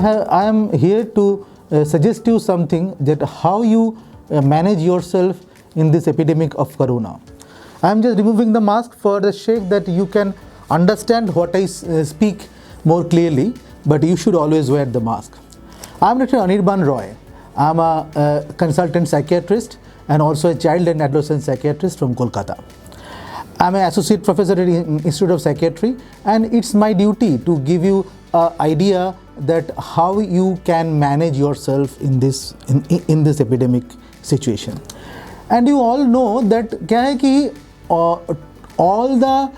I am here to suggest you something that how you manage yourself in this epidemic of corona. I am just removing the mask for the sake that you can understand what I speak more clearly, but you should always wear the mask. I am Dr. Anirban Roy. I am a consultant psychiatrist and also a child and adolescent psychiatrist from Kolkata. I am an associate professor at the Institute of Psychiatry, and it's my duty to give you an idea that how you can manage yourself in this epidemic situation. And you all know that क्या है कि all the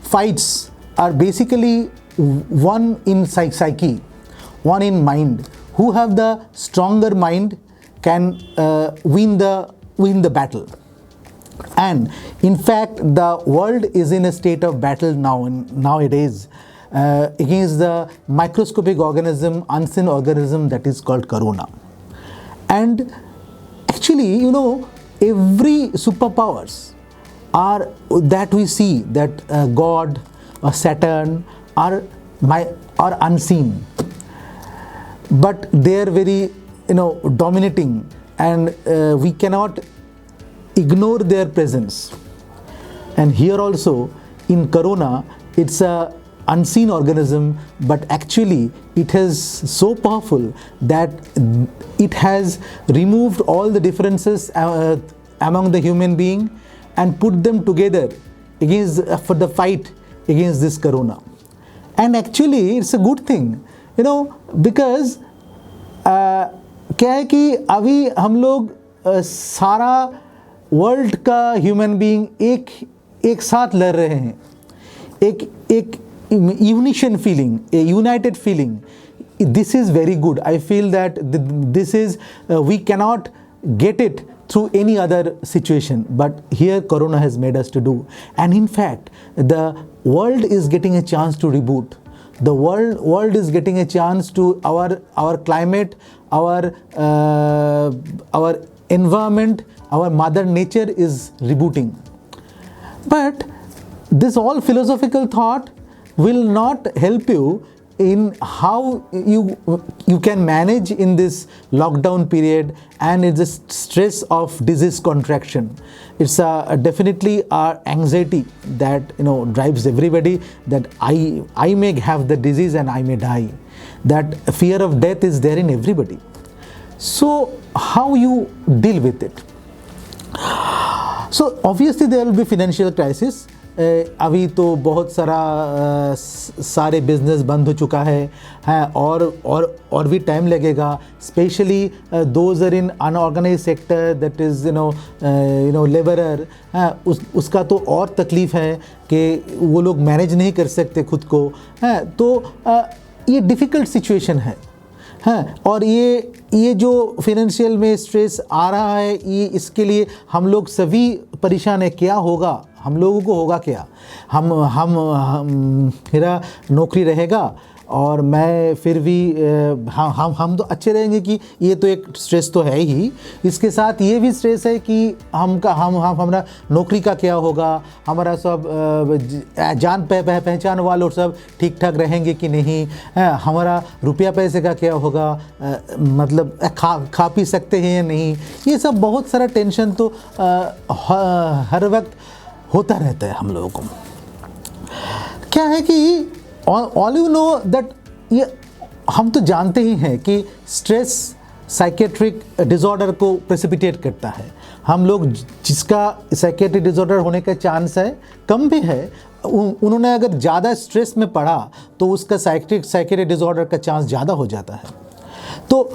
fights are basically one in psyche, one in mind. Who have the stronger mind can win the battle. And in fact, the world is in a state of battle nowadays against the microscopic organism, unseen organism that is called corona. And actually, you know, every superpowers are that we see, that God or Saturn are unseen, but they are very, you know, dominating, and we cannot ignore their presence. And here also in corona, it's a unseen organism, but actually it is so powerful that it has removed all the differences among the human being and put them together for the fight against this corona. And actually it's a good thing, you know, because क्या है कि अभी हम लोग सारा world का human being एक साथ लड़ रहे हैं, एक unison feeling, a united feeling. This is very good. I feel that this is we cannot get it through any other situation, but here corona has made us to do. And in fact, the world is getting a chance to reboot. The world is getting a chance to our climate, our environment, our mother nature is rebooting. But this all philosophical thought will not help you in how you can manage in this lockdown period and in this stress of disease contraction. It's definitely our anxiety that, you know, drives everybody, that I may have the disease and I may die. That fear of death is there in everybody. So how you deal with it? So obviously there will be financial crisis. अभी तो बहुत सारे business बंद हो चुका है और भी टाइम लगेगा, specially those are in unorganised sector, that is you know labourer, उसका तो और तकलीफ़ है कि वो लोग मैनेज नहीं कर सकते खुद को, तो ये डिफ़िकल्ट सिचुएशन है. हाँ, और ये जो फाइनेंशियल में स्ट्रेस आ रहा है, ये इसके लिए हम लोग सभी परेशान है. क्या होगा, हम लोगों को होगा क्या? मेरा नौकरी रहेगा और मैं फिर भी हम तो अच्छे रहेंगे कि ये तो एक स्ट्रेस तो है ही. इसके साथ ये भी स्ट्रेस है कि हमारा नौकरी का क्या होगा, हमारा सब जान पहचान वालों सब ठीक ठाक रहेंगे कि नहीं, हमारा रुपया पैसे का क्या होगा, मतलब खा पी सकते हैं या नहीं. ये सब बहुत सारा टेंशन तो हर वक्त होता रहता है हम लोगों को. क्या है कि ऑल यू नो दैट ये हम तो जानते ही हैं कि स्ट्रेस साइकेट्रिक डिसऑर्डर को प्रेसिपिटेट करता है. हम लोग जिसका साइकेट्रिक डिसऑर्डर होने का चांस है कम भी है, उन्होंने अगर ज़्यादा स्ट्रेस में पड़ा तो उसका साइकेट्रिक डिसऑर्डर का चांस ज़्यादा हो जाता है. तो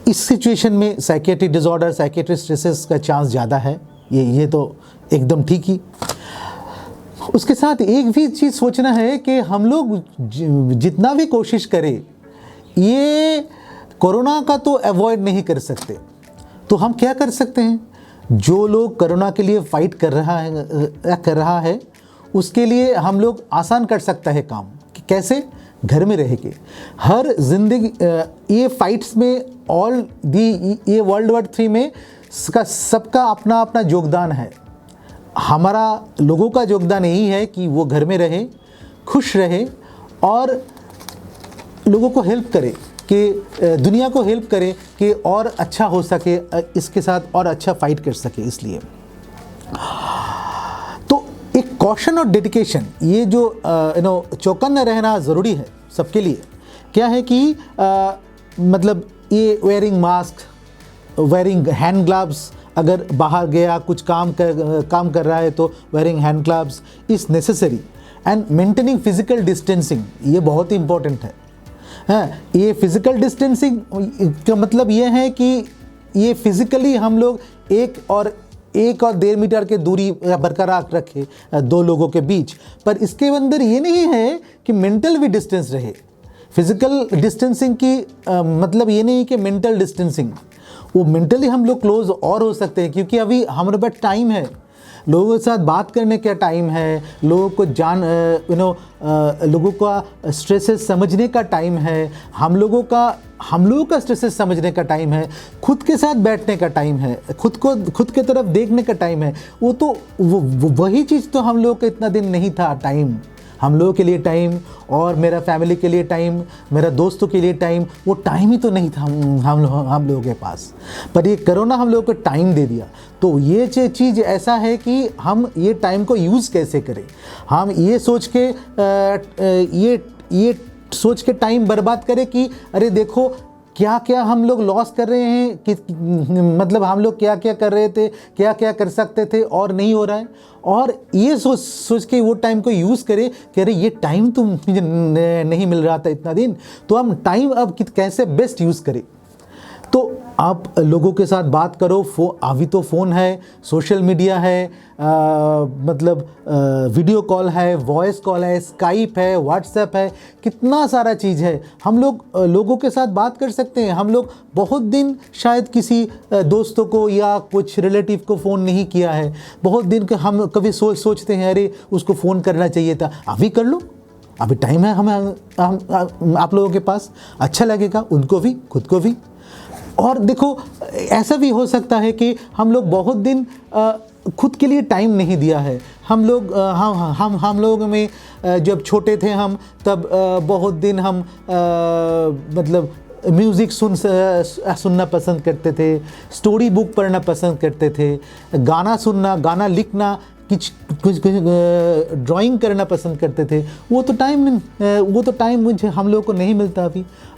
इस सिचुएशन में साइकेट्रिक डिसऑर्डर, साइकेट्रिक स्ट्रेसेस का चांस ज़्यादा है. ये तो एकदम ठीक ही. उसके साथ एक भी चीज़ सोचना है कि हम लोग जितना भी कोशिश करें, ये कोरोना का तो अवॉइड नहीं कर सकते. तो हम क्या कर सकते हैं? जो लोग कोरोना के लिए फाइट कर रहा है उसके लिए हम लोग आसान कर सकता है काम. कैसे? घर में रह के. हर जिंदगी ये फाइट्स में ये वर्ल्ड वॉर 3 में सबका अपना अपना योगदान है. हमारा लोगों का योगदान यही है कि वो घर में रहे, खुश रहे और लोगों को हेल्प करे. कि दुनिया को हेल्प करे कि और अच्छा हो सके, इसके साथ और अच्छा फाइट कर सके। इसलिए तो एक कॉशन और डेडिकेशन, ये जो चौकन्ना रहना ज़रूरी है सबके लिए। क्या है कि मतलब ये wearing mask, wearing hand gloves, अगर बाहर गया कुछ काम कर रहा है तो wearing hand gloves is necessary, and maintaining physical distancing, ये बहुत ही इंपॉर्टेंट है। हाँ, ये फिजिकल डिस्टेंसिंग का मतलब ये है कि ये फिजिकली हम लोग 1 और 1.5 मीटर के दूरी बरकरार रखे दो लोगों के बीच, पर इसके अंदर ये नहीं है कि मेंटल भी डिस्टेंस रहे। फिजिकल डिस्टेंसिंग की मतलब ये नहीं कि मेंटल डिस्टेंसिंग, वो मेंटली हम लोग क्लोज और हो सकते हैं, क्योंकि अभी हमारे पास टाइम है, लोगों के साथ बात करने का टाइम है, लोगों को लोगों का स्ट्रेसेस समझने का टाइम है, हम लोगों का स्ट्रेसेस समझने का टाइम है, खुद के साथ बैठने का टाइम है, खुद के तरफ देखने का टाइम है। वो तो वही चीज़ तो हम लोगों का इतना दिन नहीं था टाइम, हम लोगों के लिए टाइम, और मेरा फैमिली के लिए टाइम, मेरा दोस्तों के लिए टाइम, वो टाइम ही तो नहीं था हम लोगों के पास। पर ये कोरोना हम लोगों को टाइम दे दिया। तो ये चीज़ ऐसा है कि हम ये टाइम को यूज़ कैसे करें। हम ये सोच के टाइम बर्बाद करें कि अरे देखो क्या क्या हम लोग लॉस कर रहे हैं, कि मतलब हम लोग क्या क्या कर रहे थे, क्या क्या कर सकते थे और नहीं हो रहा है, और ये सोच के वो टाइम को यूज़ करें कि अरे ये टाइम तो मुझे नहीं मिल रहा था इतना दिन, तो हम टाइम अब कैसे बेस्ट यूज़ करें। तो आप लोगों के साथ बात करो, अभी तो फ़ोन है, सोशल मीडिया है, मतलब वीडियो कॉल है, वॉइस कॉल है, स्काइप है, व्हाट्सएप है, कितना सारा चीज़ है। हम लोग लोगों के साथ बात कर सकते हैं। हम लोग बहुत दिन शायद किसी दोस्तों को या कुछ रिलेटिव को फ़ोन नहीं किया है, बहुत दिन के हम कभी सोचते हैं अरे उसको फ़ोन करना चाहिए था। अभी कर लो, अभी टाइम है हम आप लोगों के पास, अच्छा लगेगा उनको भी, खुद को भी। और देखो ऐसा भी हो सकता है कि हम लोग बहुत दिन खुद के लिए टाइम नहीं दिया है। हम लोग में जब छोटे थे हम, तब बहुत दिन हम मतलब म्यूज़िक सुनना पसंद करते थे, स्टोरी बुक पढ़ना पसंद करते थे, गाना सुनना, गाना लिखना, कुछ ड्राइंग करना पसंद करते थे। वो तो टाइम मुझे हम लोगों को नहीं मिलता।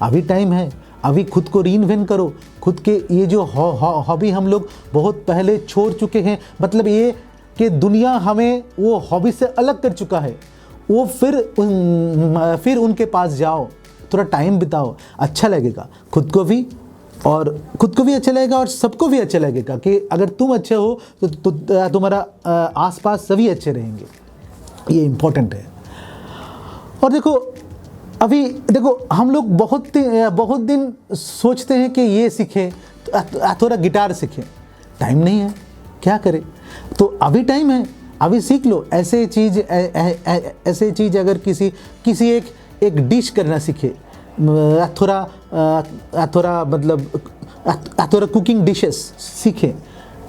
अभी टाइम है, अभी खुद को रीइन्वेंट करो। खुद के ये जो हॉबी हम लोग बहुत पहले छोड़ चुके हैं, मतलब ये कि दुनिया हमें वो हॉबी से अलग कर चुका है, वो फिर उनके पास जाओ, थोड़ा टाइम बिताओ, अच्छा लगेगा खुद को भी अच्छा लगेगा और सबको भी अच्छा लगेगा कि अगर तुम अच्छे हो तो तुम्हारा आसपास सभी अच्छे रहेंगे। ये इम्पोर्टेंट है। और देखो हम लोग बहुत दिन सोचते हैं कि ये सीखें, थोड़ा गिटार सीखें, टाइम नहीं है, क्या करें। तो अभी टाइम है, अभी सीख लो। ऐसे चीज़ अगर किसी एक डिश करना सीखे, थोड़ा मतलब थोड़ा कुकिंग डिशेस सीखें,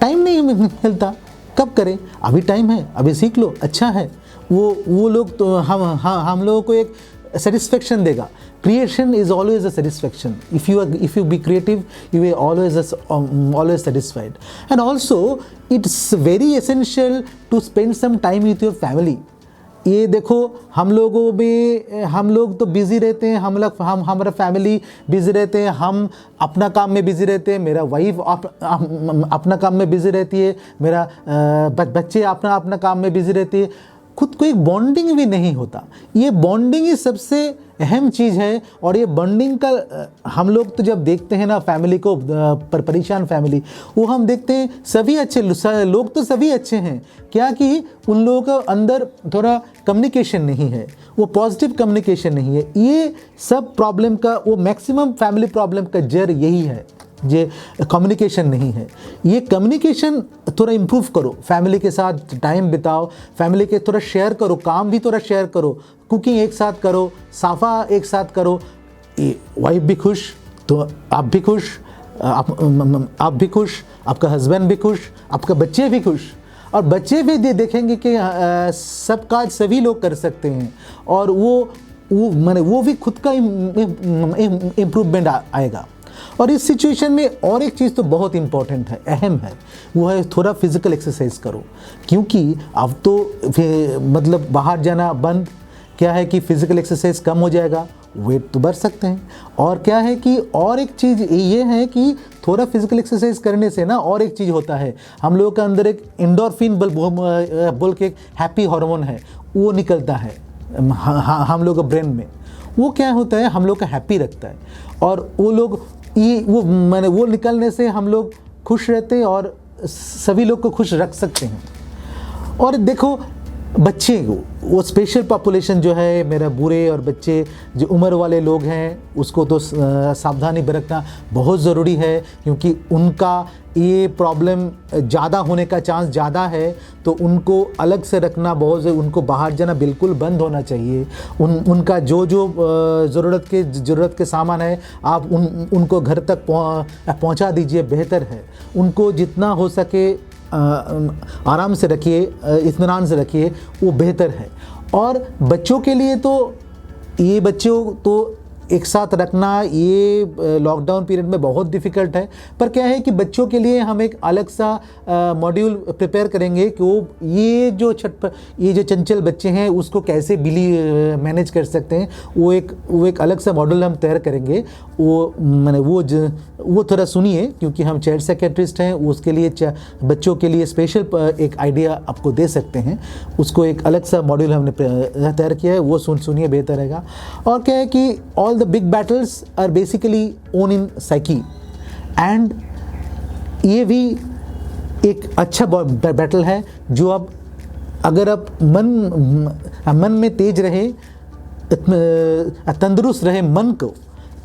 टाइम नहीं मिलता, कब करें। अभी टाइम है, अभी सीख लो, अच्छा है। वो लोग तो हम लोगों को एक satisfaction देगा। Creation is always a satisfaction. If you be creative, you will always satisfied. And also, it's very essential to spend some time with your family. ये देखो हम लोग तो बिज़ी रहते हैं, हमारा फैमिली बिज़ी रहते हैं, हम अपना काम में बिज़ी रहते हैं, मेरा वाइफ अपना काम में बिज़ी रहती है, मेरा बच्चे अपना काम में बिज़ी रहती है, खुद को एक बॉन्डिंग भी नहीं होता। ये बॉन्डिंग ही सबसे अहम चीज़ है। और ये बॉन्डिंग का हम लोग तो जब देखते हैं ना फैमिली को, परेशान फैमिली, वो हम देखते हैं सभी अच्छे लोग तो सभी अच्छे हैं, क्या कि उन लोगों का अंदर थोड़ा कम्युनिकेशन नहीं है, वो पॉजिटिव कम्युनिकेशन नहीं है। ये सब प्रॉब्लम का, वो मैक्सिमम फैमिली प्रॉब्लम का जड़ यही है, ये कम्युनिकेशन नहीं है। ये कम्युनिकेशन थोड़ा इम्प्रूव करो, फैमिली के साथ टाइम बिताओ, फैमिली के थोड़ा शेयर करो, काम भी थोड़ा शेयर करो, कुकिंग एक साथ करो, साफ़ा एक साथ करो। वाइफ भी खुश तो आप भी खुश, आप भी खुश, आपका हस्बैंड भी खुश, आपके बच्चे भी खुश। और बच्चे भी देखेंगे कि सब काज सभी लोग कर सकते हैं, और वो वो भी खुद का इम्प्रूवमेंट आएगा। और इस सिचुएशन में और एक चीज़ तो बहुत इम्पॉर्टेंट है, अहम है, वो है थोड़ा फिजिकल एक्सरसाइज करो, क्योंकि अब तो मतलब बाहर जाना बंद, क्या है कि फिजिकल एक्सरसाइज कम हो जाएगा, वेट तो बढ़ सकते हैं। और क्या है कि और एक चीज़ ये है कि थोड़ा फिजिकल एक्सरसाइज करने से ना और एक चीज़ होता है, हम लोगों के अंदर एक एंडोर्फिन बोल के एक हैप्पी हार्मोन है, वो निकलता है हम लोग के ब्रेन में। वो क्या होता है, हम लोग का हैप्पी रखता है, और वो लोग वो निकलने से हम लोग खुश रहते हैं और सभी लोग को खुश रख सकते हैं। और देखो बच्चे, वो स्पेशल पॉपुलेशन जो है, मेरा बूढ़े और बच्चे जो उम्र वाले लोग हैं, उसको तो सावधानी बरतना बहुत ज़रूरी है, क्योंकि उनका ये प्रॉब्लम ज़्यादा होने का चांस ज़्यादा है। तो उनको अलग से रखना बहुत ज़रूरी, उनको बाहर जाना बिल्कुल बंद होना चाहिए। उनका जो ज़रूरत के सामान है आप उनको घर तक पहुंचा दीजिए, बेहतर है। उनको जितना हो सके आराम से रखिए, इत्मीनान से रखिए, वो बेहतर है। और बच्चों के लिए तो ये बच्चों तो एक साथ रखना ये लॉकडाउन पीरियड में बहुत डिफ़िकल्ट है, पर क्या है कि बच्चों के लिए हम एक अलग सा मॉड्यूल प्रिपेयर करेंगे कि ये जो चंचल बच्चे हैं उसको कैसे मैनेज कर सकते हैं। वो एक अलग सा मॉड्यूल हम तैयार करेंगे। वो थोड़ा सुनिए, क्योंकि हम चाइल्ड साइकेट्रिस्ट हैं, उसके लिए बच्चों के लिए स्पेशल एक आइडिया आपको दे सकते हैं। उसको एक अलग सा मॉड्यूल हमने तैयार किया है, वो सुनिए, बेहतर रहेगा। और क्या है कि all the big battles are basically own in psyche, and ये भी एक अच्छा बैटल है जो अब अगर आप मन में तेज रहे, तंदुरुस्त रहे मन को,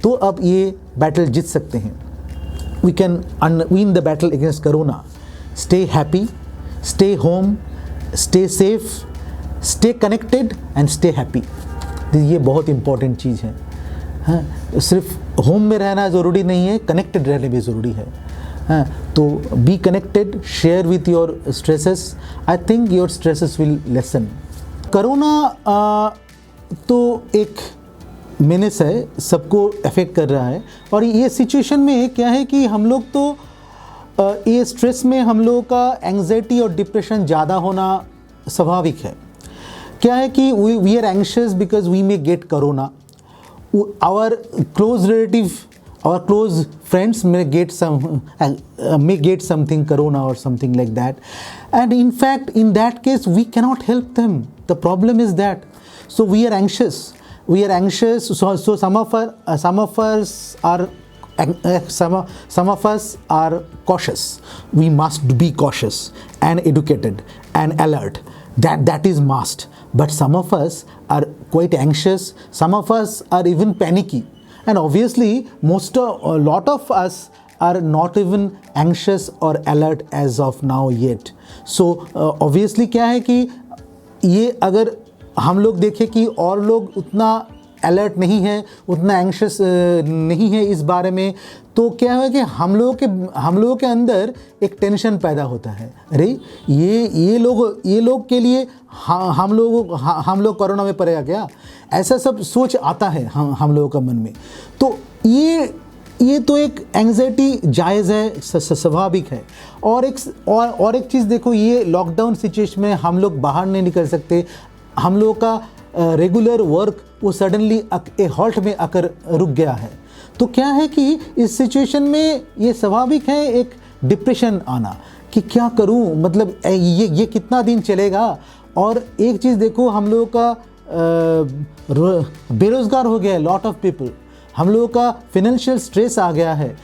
तो अब ये बैटल जीत सकते हैं। We can win the battle against corona. Stay happy, stay home, stay safe, stay connected and stay happy. ये बहुत इम्पॉर्टेंट चीज़ है। हाँ, सिर्फ होम में रहना ज़रूरी नहीं है, कनेक्टेड रहने भी ज़रूरी है। हाँ, तो be connected, share with your stresses, I think your stresses will lesson. Corona तो एक मेनेस है, सबको अफेक्ट कर रहा है। और ये सिचुएशन में क्या है कि हम लोग तो ये स्ट्रेस में हम लोगों का एंग्जाइटी और डिप्रेशन ज़्यादा होना स्वाभाविक है। क्या है कि we are anxious because we may get corona. Our close relative, our close friends may get something corona or something like that, and in fact in that case we cannot help them. The problem is that, so we are anxious. So some of us are cautious. We must be cautious and educated and alert. That is must. But some of us are quite anxious, some of us are even panicky, and obviously a lot of us are not even anxious or alert as of now yet. So obviously क्या है कि ये अगर हम लोग देखें कि और लोग उतना अलर्ट नहीं है, उतना एंग्शियस नहीं है इस बारे में, तो क्या है कि हम लोगों के अंदर एक टेंशन पैदा होता है। अरे ये लोग के लिए हम लोग कोरोना में पड़ेगा क्या, ऐसा सब सोच आता है हम लोगों का मन में। तो ये तो एक एंग्जाइटी जायज़ है, स्वाभाविक है। और एक चीज़ देखो, ये लॉकडाउन सिचुएशन में हम लोग बाहर नहीं निकल सकते, हम लोगों का रेगुलर वर्क वो सडनली एक हॉल्ट में आकर रुक गया है। तो क्या है कि इस सिचुएशन में ये स्वाभाविक है एक डिप्रेशन आना कि क्या करूं, मतलब ये कितना दिन चलेगा। और एक चीज़ देखो, हम लोगों का बेरोज़गार हो गया है लॉट ऑफ पीपल, हम लोगों का फिनेंशियल स्ट्रेस आ गया है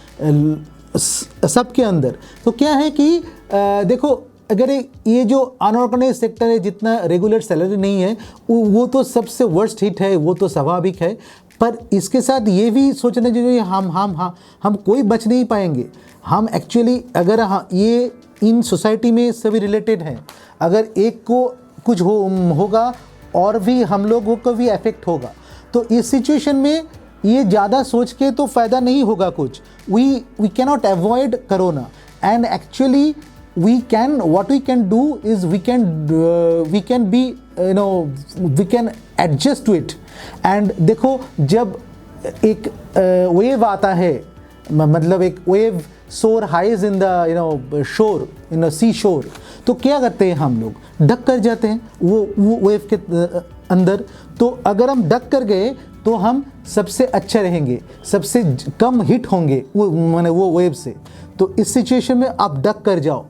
सबके अंदर। तो क्या है कि देखो, अगर ये जो अनऑर्गेनाइज सेक्टर है, जितना रेगुलर सैलरी नहीं है, वो तो सबसे वर्स्ट हिट है, वो तो स्वाभाविक है। पर इसके साथ ये भी सोचना चाहिए हम कोई बच नहीं पाएंगे। हम एक्चुअली अगर ये इन सोसाइटी में सभी रिलेटेड हैं, अगर एक को कुछ होगा और भी हम लोगों को भी अफेक्ट होगा। तो इस सिचुएशन में ये ज़्यादा सोच के तो फ़ायदा नहीं होगा कुछ। We cannot avoid corona, and actually what we can do is we can adjust to it. And देखो, जब एक वेव आता है, मतलब एक वेव सोर हाइज इन द शोर, इन सी शोर, तो क्या करते हैं हम लोग, डक कर जाते हैं वो वेव के अंदर। तो अगर हम डक कर गए तो हम सबसे अच्छे रहेंगे, सबसे कम हिट होंगे वो माने वो वेव से। तो इस सिचुएशन में आप डक कर जाओ,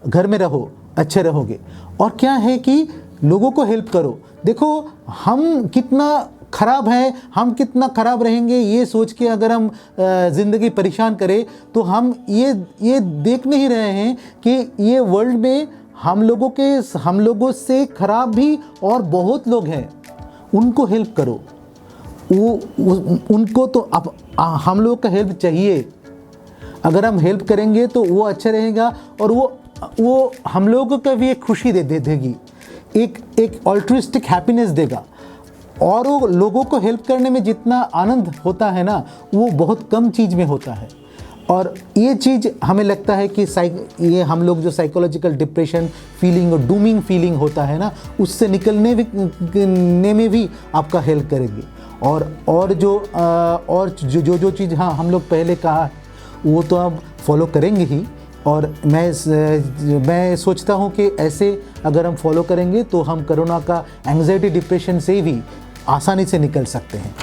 घर में रहो, अच्छे रहोगे। और क्या है कि लोगों को हेल्प करो। देखो हम कितना ख़राब है, हम कितना ख़राब रहेंगे ये सोच के अगर हम ज़िंदगी परेशान करें तो हम ये देख नहीं रहे हैं कि ये वर्ल्ड में हम लोगों से ख़राब भी और बहुत लोग हैं। उनको हेल्प करो, उनको तो अब हम लोग का हेल्प चाहिए। अगर हम हेल्प करेंगे तो वो अच्छा रहेगा और वो हम लोगों को भी एक खुशी दे देगी, एक ऑल्ट्रिस्टिक हैप्पीनेस देगा। और वो लोगों को हेल्प करने में जितना आनंद होता है ना, वो बहुत कम चीज़ में होता है। और ये चीज़ हमें लगता है कि ये हम लोग जो साइकोलॉजिकल डिप्रेशन फीलिंग और डूमिंग फीलिंग होता है ना, उससे निकलने में भी आपका हेल्प करेगी। और जो चीज़ हाँ हम लोग पहले कहा वो तो अब फॉलो करेंगे ही। और मैं सोचता हूँ कि ऐसे अगर हम फॉलो करेंगे तो हम कोरोना का एंग्जाइटी डिप्रेशन से भी आसानी से निकल सकते हैं।